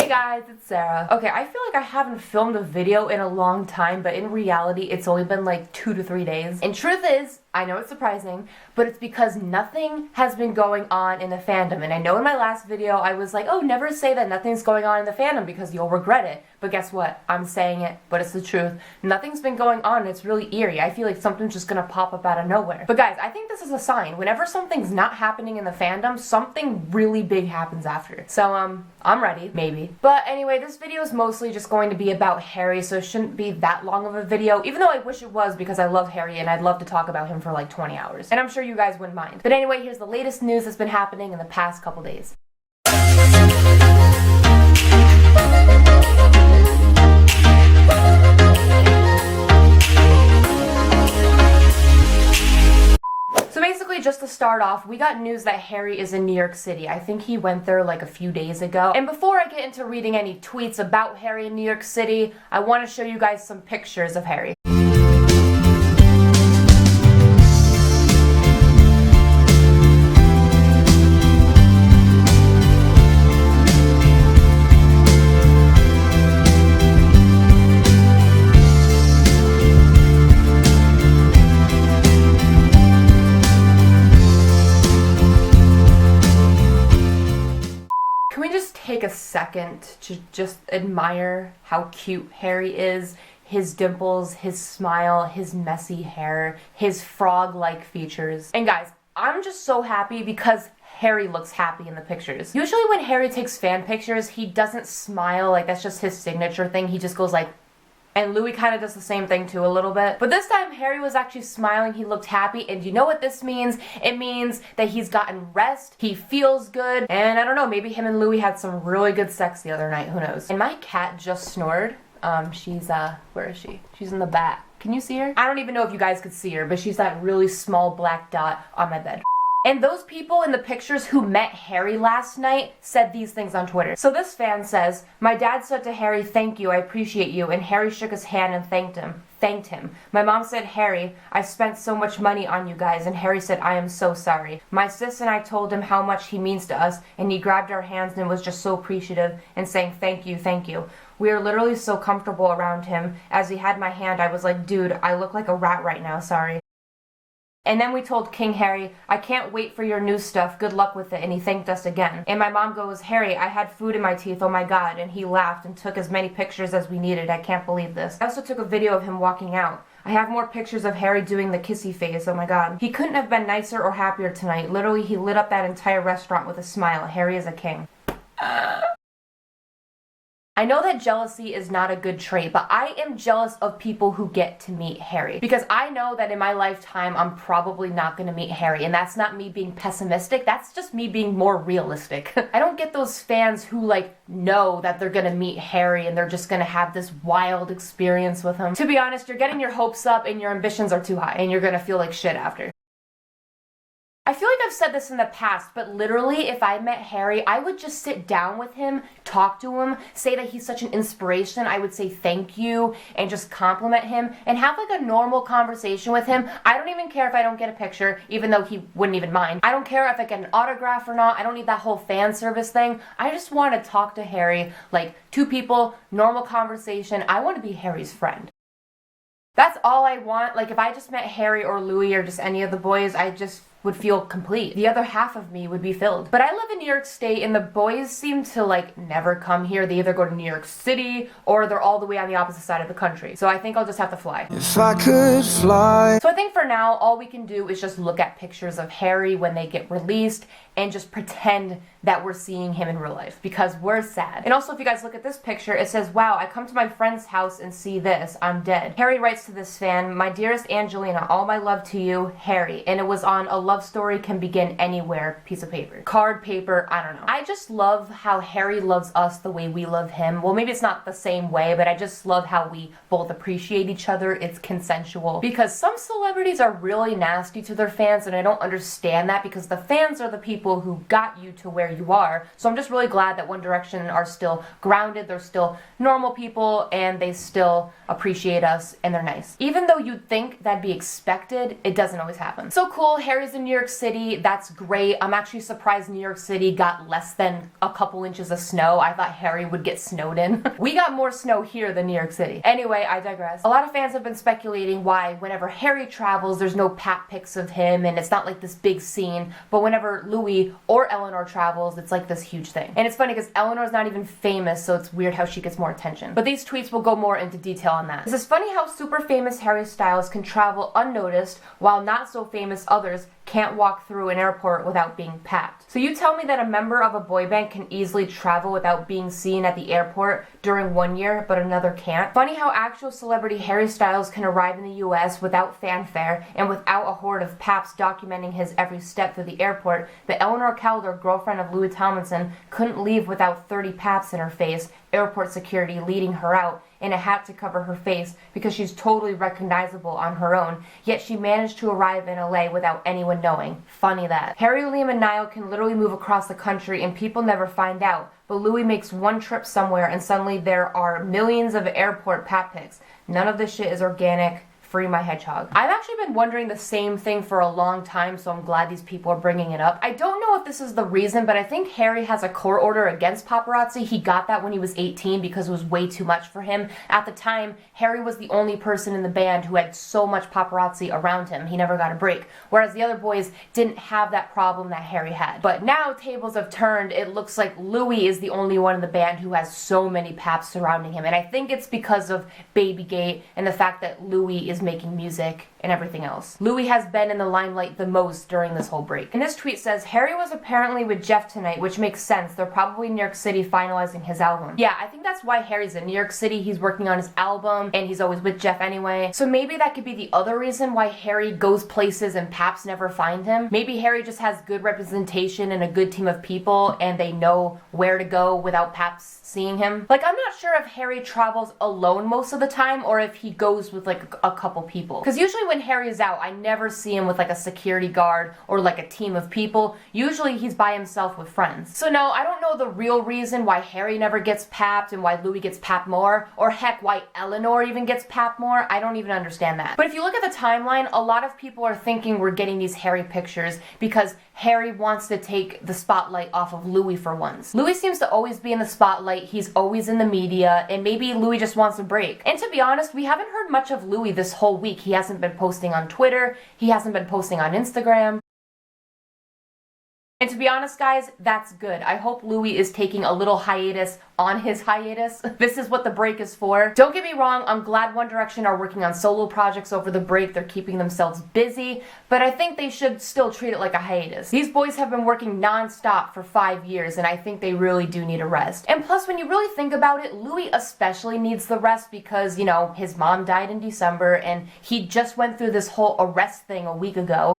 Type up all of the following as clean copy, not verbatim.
guys, it's Sarah. Okay, I feel like I haven't filmed a video in a long time, but in reality, it's only been like 2 to 3 days. And truth is, I know it's surprising, but it's because nothing has been going on in the fandom. And I know in my last video, I was like, oh, never say that nothing's going on in the fandom because you'll regret it. But guess what? I'm saying it, but it's the truth. Nothing's been going on, and it's really eerie. I feel like something's just gonna pop up out of nowhere. But guys, I think this is a sign. Whenever something's not happening in the fandom, something really big happens after. So, I'm ready, maybe. But anyway, this video is mostly just going to be about Harry, so it shouldn't be that long of a video, even though I wish it was because I love Harry and I'd love to talk about him for like 20 hours. And I'm sure you guys wouldn't mind. But anyway, here's the latest news that's been happening in the past couple days. So basically, just to start off, we got news that Harry is in New York City. I think he went there like a few days ago. And before I get into reading any tweets about Harry in New York City, I want to show you guys some pictures of Harry. Take a second to just admire how cute Harry is. His dimples, his smile, his messy hair, his frog-like features. And guys, I'm just so happy because Harry looks happy in the pictures. Usually when Harry takes fan pictures, he doesn't smile, like that's just his signature thing. He just goes like, and Louis kind of does the same thing too a little bit. But this time Harry was actually smiling, he looked happy, and you know what this means? It means that he's gotten rest, he feels good, and I don't know, maybe him and Louis had some really good sex the other night, who knows. And my cat just snored. She's, where is she? She's in the back. Can you see her? I don't even know if you guys could see her, but she's that really small black dot on my bed. And those people in the pictures who met Harry last night said these things on Twitter. So this fan says, "My dad said to Harry, thank you, I appreciate you, and Harry shook his hand and thanked him. My mom said, Harry, I spent so much money on you guys, and Harry said, I am so sorry. My sis and I told him how much he means to us, and he grabbed our hands and was just so appreciative and saying, thank you, thank you. We are literally so comfortable around him. As he had my hand, I was like, dude, I look like a rat right now, sorry. And then we told King Harry, I can't wait for your new stuff, good luck with it, and he thanked us again. And my mom goes, Harry, I had food in my teeth, oh my god, and he laughed and took as many pictures as we needed, I can't believe this. I also took a video of him walking out. I have more pictures of Harry doing the kissy face, oh my god. He couldn't have been nicer or happier tonight, literally he lit up that entire restaurant with a smile, Harry is a king. I know that jealousy is not a good trait, but I am jealous of people who get to meet Harry. Because I know that in my lifetime, I'm probably not gonna meet Harry, and that's not me being pessimistic, that's just me being more realistic. I don't get those fans who like know that they're gonna meet Harry and they're just gonna have this wild experience with him. To be honest, you're getting your hopes up and your ambitions are too high, and you're gonna feel like shit after. I feel like I've said this in the past, but literally if I met Harry, I would just sit down with him, talk to him, say that he's such an inspiration, I would say thank you, and just compliment him, and have like a normal conversation with him. I don't even care if I don't get a picture, even though he wouldn't even mind. I don't care if I get an autograph or not, I don't need that whole fan service thing. I just want to talk to Harry, like two people, normal conversation. I want to be Harry's friend. That's all I want. Like if I just met Harry or Louis or just any of the boys, I just would feel complete. The other half of me would be filled. But I live in New York State and the boys seem to like never come here. They either go to New York City or they're all the way on the opposite side of the country. So I think I'll just have to fly. If I could fly. So I think for now, all we can do is just look at pictures of Harry when they get released and just pretend that we're seeing him in real life because we're sad. And also if you guys look at this picture, it says, wow, I come to my friend's house and see this, I'm dead. Harry writes to this fan, my dearest Angelina, all my love to you, Harry. And it was on a love story can begin anywhere piece of paper. Card, paper, I don't know. I just love how Harry loves us the way we love him. Well, maybe it's not the same way, but I just love how we both appreciate each other. It's consensual. Because some celebrities are really nasty to their fans and I don't understand that because the fans are the people who got you to where where you are. So I'm just really glad that One Direction are still grounded, they're still normal people, and they still appreciate us, and they're nice. Even though you'd think that'd be expected, it doesn't always happen. So cool, Harry's in New York City, that's great. I'm actually surprised New York City got less than a couple inches of snow. I thought Harry would get snowed in. We got more snow here than New York City. Anyway, I digress. A lot of fans have been speculating why whenever Harry travels, there's no pap pics of him, and it's not like this big scene, but whenever Louis or Eleanor travels, it's like this huge thing. And it's funny because Eleanor's not even famous, so it's weird how she gets more attention. But these tweets will go more into detail on that. It's funny how super famous Harry Styles can travel unnoticed, while not so famous others can't walk through an airport without being papped. So you tell me that a member of a boy band can easily travel without being seen at the airport during one year, but another can't? Funny how actual celebrity Harry Styles can arrive in the US without fanfare and without a horde of paps documenting his every step through the airport, but Eleanor Calder, girlfriend of Louis Tomlinson, couldn't leave without 30 paps in her face, airport security leading her out in a hat to cover her face because she's totally recognizable on her own, yet she managed to arrive in LA without anyone knowing. Funny that. Harry, Liam, and Niall can literally move across the country and people never find out, but Louis makes one trip somewhere and suddenly there are millions of airport pap pics. None of this shit is organic. Free my hedgehog. I've actually been wondering the same thing for a long time, so I'm glad these people are bringing it up. I don't know if this is the reason, but I think Harry has a court order against paparazzi. He got that when he was 18 because it was way too much for him. At the time, Harry was the only person in the band who had so much paparazzi around him. He never got a break. Whereas the other boys didn't have that problem that Harry had. But now tables have turned. It looks like Louis is the only one in the band who has so many paps surrounding him. And I think it's because of Babygate and the fact that Louis is making music and everything else. Louis has been in the limelight the most during this whole break. And this tweet says, Harry was apparently with Jeff tonight, which makes sense. They're probably in New York City finalizing his album. Yeah, I think that's why Harry's in New York City. He's working on his album and he's always with Jeff anyway. So maybe that could be the other reason why Harry goes places and paps never find him. Maybe Harry just has good representation and a good team of people and they know where to go without paps seeing him. Like, I'm not sure if Harry travels alone most of the time or if he goes with like a couple people. Because usually when Harry is out, I never see him with like a security guard or like a team of people. Usually he's by himself with friends. So no, I don't know the real reason why Harry never gets papped and why Louis gets papped more, or heck, why Eleanor even gets papped more. I don't even understand that. But if you look at the timeline, a lot of people are thinking we're getting these Harry pictures because Harry wants to take the spotlight off of Louis for once. Louis seems to always be in the spotlight, he's always in the media, and maybe Louis just wants a break. And to be honest, we haven't heard much of Louis this whole week. He hasn't been posting on Twitter, he hasn't been posting on Instagram. And to be honest, guys, that's good. I hope Louis is taking a little hiatus on his hiatus. This is what the break is for. Don't get me wrong, I'm glad One Direction are working on solo projects over the break. They're keeping themselves busy, but I think they should still treat it like a hiatus. These boys have been working non-stop for 5 years, and I think they really do need a rest. And plus, when you really think about it, Louis especially needs the rest because, you know, his mom died in December, and he just went through this whole arrest thing a week ago.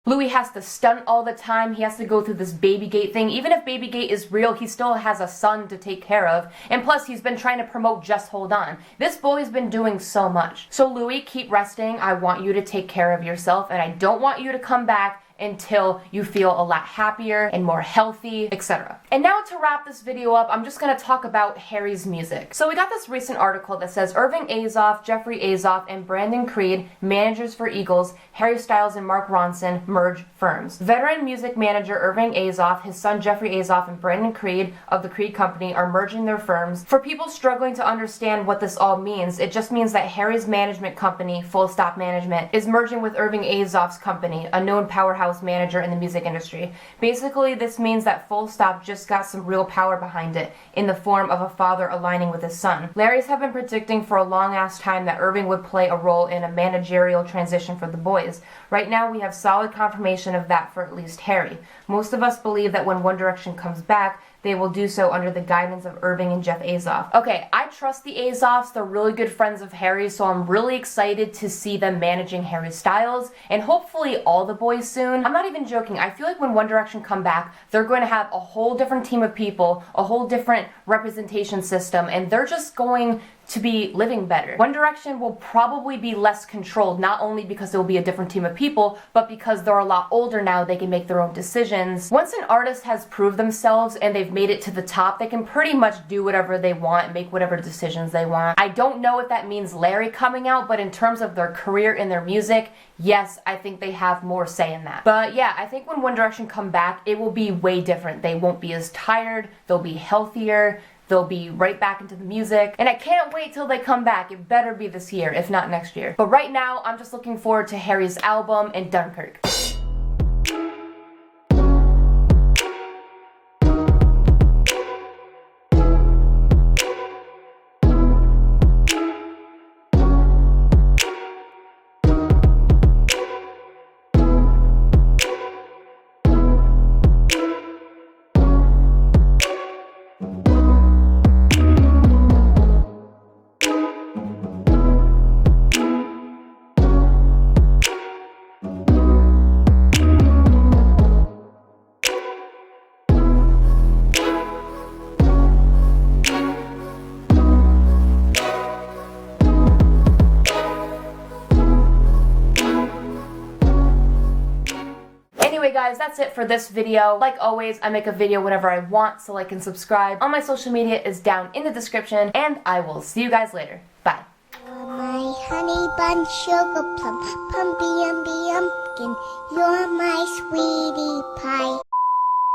Louis has to stunt all the time, he has to go through this Babygate thing. Even if Babygate is real, he still has a son to take care of. And plus, he's been trying to promote Just Hold On. This boy's been doing so much. So Louis, keep resting. I want you to take care of yourself, and I don't want you to come back until you feel a lot happier and more healthy, etc. And now to wrap this video up, I'm just gonna talk about Harry's music. So we got this recent article that says Irving Azoff, Jeffrey Azoff, and Brandon Creed, managers for Eagles, Harry Styles and Mark Ronson, merge firms. Veteran music manager Irving Azoff, his son Jeffrey Azoff, and Brandon Creed of the Creed Company are merging their firms. For people struggling to understand what this all means, it just means that Harry's management company, Full Stop Management, is merging with Irving Azoff's company, a known powerhouse manager in the music industry. Basically, this means that Full Stop just got some real power behind it in the form of a father aligning with his son. Larry's have been predicting for a long ass time that Irving would play a role in a managerial transition for the boys. Right now, we have solid confirmation of that for at least Harry. Most of us believe that when One Direction comes back, they will do so under the guidance of Irving and Jeff Azoff. Okay, I trust the Azoffs. They're really good friends of Harry, so I'm really excited to see them managing Harry Styles and hopefully all the boys soon. I'm not even joking. I feel like when One Direction come back, they're going to have a whole different team of people, a whole different representation system, and they're just going to be living better. One Direction will probably be less controlled, not only because there will be a different team of people, but because they're a lot older now, they can make their own decisions. Once an artist has proved themselves and they've made it to the top, they can pretty much do whatever they want and make whatever decisions they want. I don't know if that means Larry coming out, but in terms of their career and their music, yes, I think they have more say in that. But yeah, I think when One Direction come back, it will be way different. They won't be as tired, they'll be healthier, they'll be right back into the music, and I can't wait till they come back. It better be this year, if not next year. But right now, I'm just looking forward to Harry's album and Dunkirk. Anyway guys, that's it for this video. Like always, I make a video whenever I want, so like and subscribe. All my social media is down in the description, and I will see you guys later. Bye. My honey bun, sugar plum, pumpy umby umpkin, you're my sweetie pie.